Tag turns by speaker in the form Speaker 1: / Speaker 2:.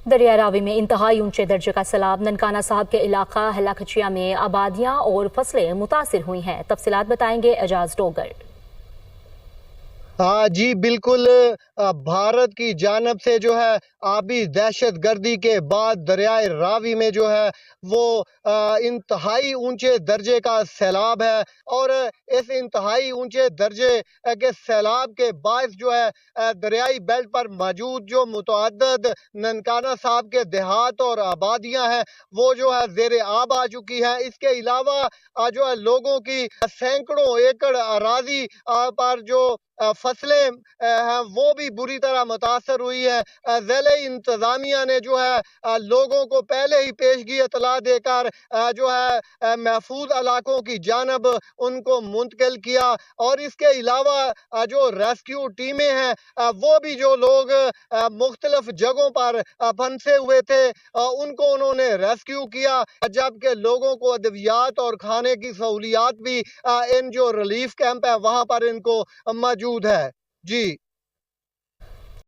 Speaker 1: دریا راوی میں انتہائی اونچے درجے کا سیلاب، ننکانہ صاحب کے علاقہ ہلاکچیا میں آبادیاں اور فصلیں متاثر ہوئی ہیں۔ تفصیلات بتائیں گے اعجاز ڈوگر۔
Speaker 2: جی بالکل، بھارت کی جانب سے جو ہے آبی دہشت گردی کے بعد دریائے راوی میں جو ہے وہ انتہائی اونچے درجے کا سیلاب ہے، اور اس انتہائی اونچے درجے کے سیلاب کے باعث جو ہے دریائی بیلٹ پر موجود جو متعدد ننکانہ صاحب کے دیہات اور آبادیاں ہیں وہ جو ہے زیر آب آ چکی ہیں۔ اس کے علاوہ جو ہے لوگوں کی سینکڑوں ایکڑ اراضی پر جو فصلیں ہیں وہ بھی بری طرح متاثر ہوئی ہے۔ ضلعی انتظامیہ نے جو ہے لوگوں کو پہلے ہی پیشگی اطلاع دے کر جو ہے محفوظ علاقوں کی جانب ان کو منتقل کیا، اور اس کے علاوہ جو ریسکیو ٹیمیں ہیں وہ بھی جو لوگ مختلف جگہوں پر پھنسے ہوئے تھے ان کو انہوں نے ریسکیو کیا، جبکہ لوگوں کو ادویات اور کھانے کی سہولیات بھی ان جو ریلیف کیمپ ہے وہاں پر ان کو موجود ہے۔ جی